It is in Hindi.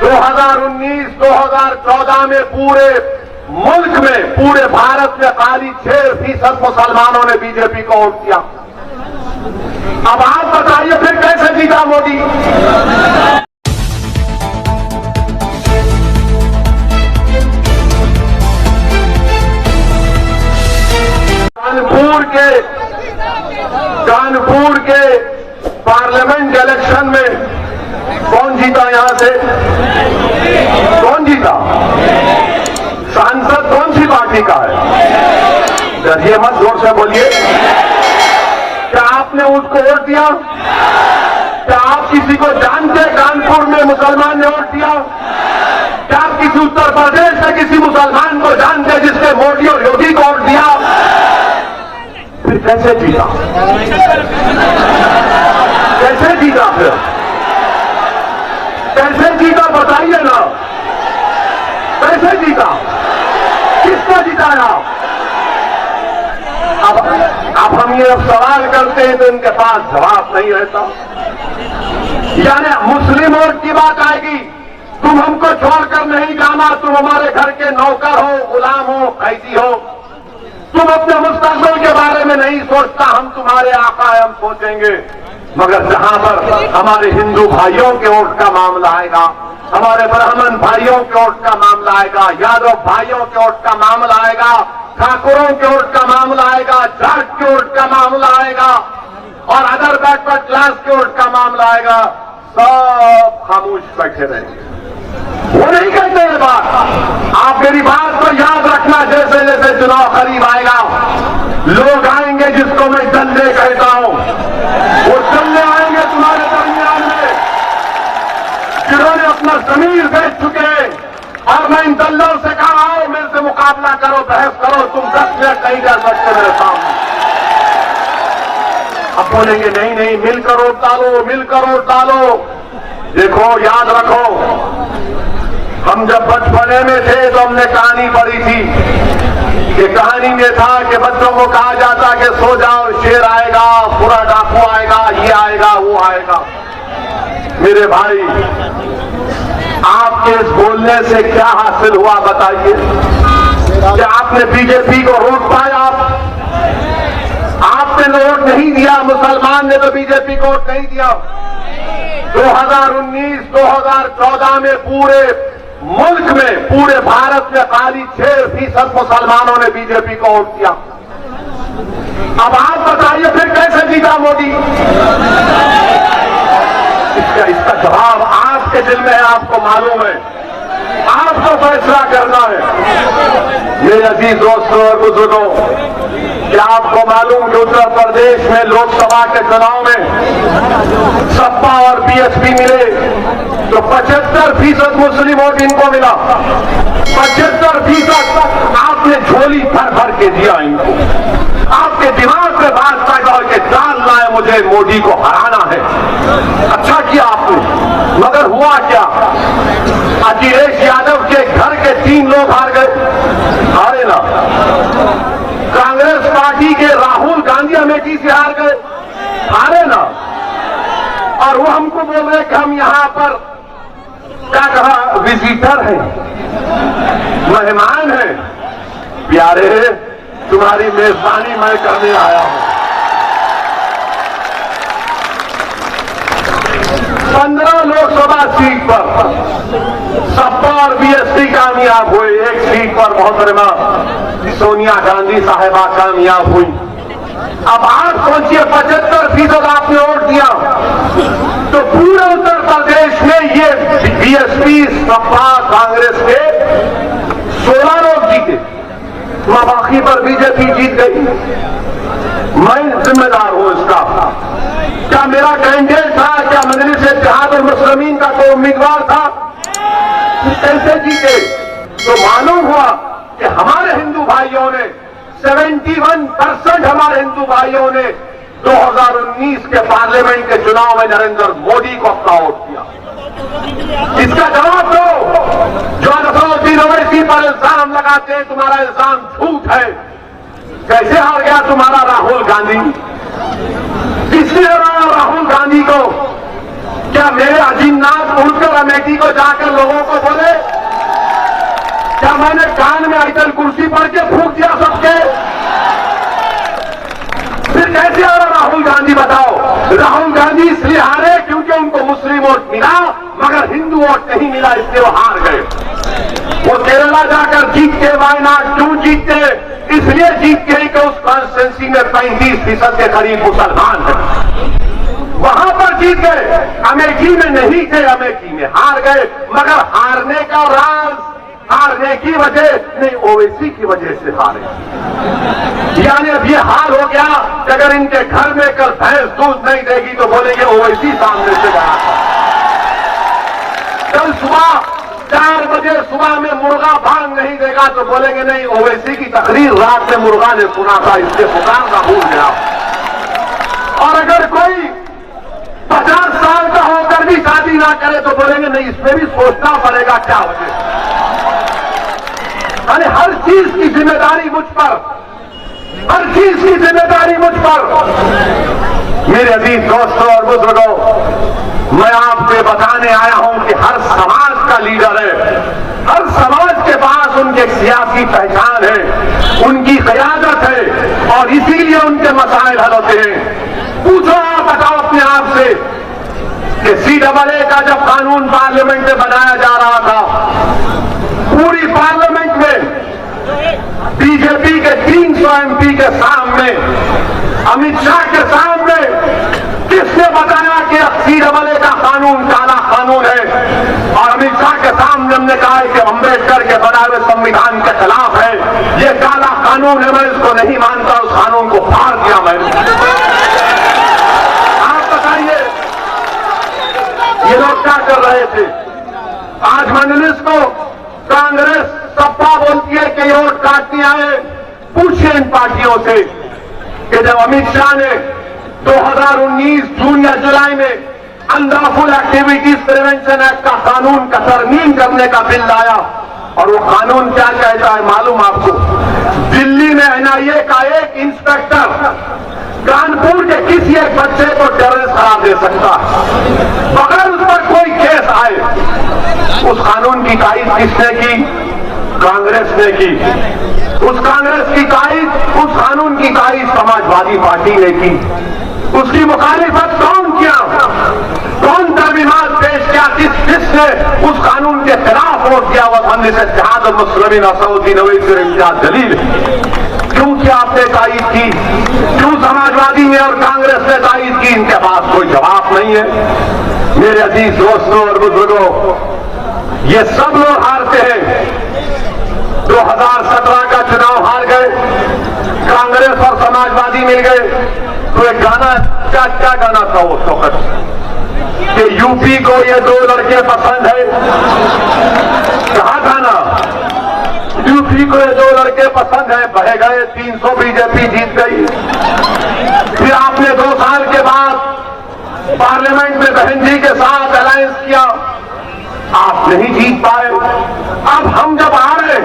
2019-2014 में पूरे मुल्क में, पूरे भारत में खाली 6% मुसलमानों ने बीजेपी को वोट किया। अब आप बताइए फिर कैसे जीता मोदी? कानपुर के पार्लियामेंट इलेक्शन में कौन जीता? यहां से कौन जीता? सांसद कौन सी पार्टी का है? डरिए मत, जोर से बोलिए। क्या आपने उसको वोट दिया? क्या आप किसी को जानते कानपुर में मुसलमान ने वोट दिया? क्या आप किसी उत्तर प्रदेश में किसी मुसलमान को जानते जिसने मोदी और योगी को वोट दिया? फिर कैसे जीता? कैसे जीता? फिर कैसे जीता बताइए ना, कैसे जीता? किसको जिताया? अब हम ये सवाल करते हैं तो इनके पास जवाब नहीं रहता। यानी मुस्लिम वोट की बात आएगी, तुम हमको छोड़कर नहीं जाना, तुम हमारे घर के नौकर हो, गुलाम हो, कैदी हो, तुम अपने मुस्तकबिल के बारे में नहीं सोचता, हम तुम्हारे आका है, हम सोचेंगे। मगर जहां पर हमारे हिंदू भाइयों के वोट का मामला आएगा, हमारे ब्राह्मण भाइयों के वोट का मामला आएगा, यादव भाइयों के वोट का मामला आएगा, ठाकुरों के वोट का मामला आएगा, जाट के वोट का मामला आएगा और अदर बैकवर्ड क्लास के वोट का मामला आएगा, सब खामोश बैठे रहेंगे। वो नहीं कहते ये बात। आप मेरी बात को याद रखना, जैसे जैसे चुनाव करीब आएगा, लोग आएंगे जिसको मैं दल्ले कहता हूं, वो दल्ले आएंगे तुम्हारे दरमियान में, जिन्होंने अपना जमीर बेच चुके। और मैं इन दल्लों से कहा आओ मेरे से मुकाबला करो, बहस करो, तुम 10 मिनट नहीं कर सकते मेरे सामने। अब बोलेंगे नहीं नहीं, मिलकर वोट डालो, मिलकर वोट डालो। देखो याद रखो, हम जब बचपने में थे तो हमने कहानी पढ़ी थी कि कहानी में था कि बच्चों को कहा जाता कि सो जाओ, शेर आएगा, पूरा डाकू आएगा, ये आएगा, वो आएगा। मेरे भाई, आपके इस बोलने से क्या हासिल हुआ बताइए? कि आपने बीजेपी को रोक पाया? आपने वोट नहीं दिया, मुसलमान ने तो बीजेपी को वोट नहीं दिया। 2019-2014 में पूरे मुल्क में, पूरे भारत में खाली 6% मुसलमानों ने बीजेपी को वोट दिया। अब आप बताइए फिर कैसे जीता मोदी? इसका जवाब आपके दिल में है, आपको मालूम है, आपको फैसला करना है। मेरे अजीज दोस्तों और बुजुर्गों, क्या आपको मालूम कि उत्तर प्रदेश में लोकसभा के चुनाव में सपा और बीएसपी मिले तो 75% मुस्लिम वोट इनको मिला। 75% तक आपने झोली भर भर के दिया इनको। आपके दिमाग में बात पैदा हो के जान लाए मुझे मोदी को हराना है। अच्छा किया आपने, मगर हुआ क्या? अखिलेश यादव के घर के 3 लोग हार गए, हारे ना। कांग्रेस पार्टी के राहुल गांधी अमेठी से हार गए, हारे ना। और वो हमको बोल रहे कि हम यहां पर क्या कहा, विजिटर हैं, मेहमान हैं। प्यारे, तुम्हारी मेजबानी मैं करने आया हूं। 15 लोकसभा सीट पर सपा और बीएसपी कामयाब हुए। एक सीट पर मोहतरमा सोनिया गांधी साहिबा कामयाब हुई। अब आप सोचिए, 75% आपने वोट दिया तो पूरे उत्तर प्रदेश में ये बीएसपी, सपा, कांग्रेस के 16 लोग जीते, बाकी पर बीजेपी जीत गई। मैं जिम्मेदार हूं इसका। क्या मेरा कैंडिडेट था? क्या मजलिस इत्तेहाद और मुस्लिमीन का कोई उम्मीदवार था? कैसे जीते? तो मालूम हुआ कि हमारे हिंदू भाइयों ने 71% हमारे हिंदू भाइयों ने 2019 के पार्लियामेंट के चुनाव में नरेंद्र मोदी को अपना वोट दिया। इसका जवाब दो। जो नसरुद्दीन ओवैसी पर इल्जाम लगाते हैं, तुम्हारा इल्जाम झूठ है। कैसे हार गया तुम्हारा राहुल गांधी? किसने हराया राहुल गांधी को? क्या मेरे अजीमनाथ उड़कर अमेठी को जाकर लोगों को बोले? क्या मैंने कान में आइटल कुर्सी पढ़ के फूंक दिया सबके? फिर कैसे आ रहा राहुल गांधी? बताओ। राहुल गांधी इसलिए हारे क्योंकि उनको मुस्लिम वोट मिला मगर हिंदू वोट नहीं मिला, इसलिए वो हार गए। वो केरला जाकर जीत के वायनाड क्यों जीतते? इसलिए जीत के कि उस कॉन्स्टिट्यूंसी में 35% के करीब मुसलमान हैं, वहां पर जीत गए। अमेठी में नहीं थे, अमेठी में हार गए। मगर हारने का राज, हारने की वजह नहीं, ओवैसी की वजह से हारे। यानी अब ये हाल हो गया कि अगर इनके घर में कल भैंस दूध नहीं देगी तो बोलेंगे ओवैसी सामने से गया था। कल सुबह 4 बजे सुबह में मुर्गा भांग नहीं देगा तो बोलेंगे नहीं, ओवैसी की तकरीर रात में मुर्गा ने सुना था, इससे पुकारना भूल गया। और अगर कोई 50 साल का होकर भी शादी ना करे तो बोलेंगे नहीं, इसमें भी सोचना पड़ेगा क्या वजह। अरे हर चीज की जिम्मेदारी मुझ पर, हर चीज की जिम्मेदारी मुझ पर। मेरे अजीज दोस्तों और बुजुर्गों, मैं आपसे बताने आया हूं कि हर समाज का लीडर है, हर समाज के पास उनकी एक सियासी पहचान है, उनकी क़यादत है और इसीलिए उनके मसाइल हल होते हैं। पूछो, आप बताओ अपने आप से कि CAA का जब कानून पार्लियामेंट में बनाया जा रहा था, पूरी पार्लियामेंट में बीजेपी के 300 MP के सामने, अमित शाह के सामने किसने बताया कि CAA का कानून काला कानून है? और अमित शाह के सामने हमने कहा है कि अम्बेडकर के बनाए हुए संविधान के खिलाफ है, ये काला कानून है, मैं इसको नहीं मानता, उस कानून को फाड़ दिया मैंने। आप बताइए ये लोग क्या कर रहे थे? आज मंजलिस को कांग्रेस सपा बोलती है कि ये वोट काटने आए। पूछिए इन पार्टियों से कि जब अमित शाह ने 2019 जून या जुलाई में अनलॉफुल एक्टिविटीज प्रिवेंशन एक्ट का कानून का तरमीम करने का बिल लाया, और वो कानून क्या कहता है मालूम आपको? दिल्ली में NIA का एक इंस्पेक्टर कानपुर के किसी एक बच्चे को टेररिस्ट करार दे सकता है बगैर उस पर कोई केस आए। उस कानून की तारीफ किसने की? कांग्रेस ने की। उस कांग्रेस की तारीफ, उस कानून की तारीफ समाजवादी पार्टी ने की। उसकी मुखालिफत कौन किया? कौन तरमीमात पेश किया? किसने उस कानून के खिलाफ वोट किया? वह मजलिस इत्तेहाद मुस्लिमीन असदुद्दीन ओवैसी और इम्तियाज जलील। क्यों किया आपने तारीफ की? क्यों समाजवादी ने और कांग्रेस ने तारीफ की? इनके पास कोई जवाब नहीं है। मेरे अजीज दोस्तों और बुजुर्गों, ये सब लोग हारते हैं। 2017 का चुनाव हार गए, कांग्रेस और समाजवादी मिल गए। तो एक गाना, क्या गाना था उस वक्त कि यूपी को ये 2 लड़के पसंद है? कहा गाना? यूपी को ये 2 लड़के पसंद है। बह गए 300, बीजेपी जीत गई। फिर आपने 2 साल के बाद पार्लियामेंट में बहन जी के साथ अलायंस किया, आप नहीं जीत पाए। अब हम जब आ रहे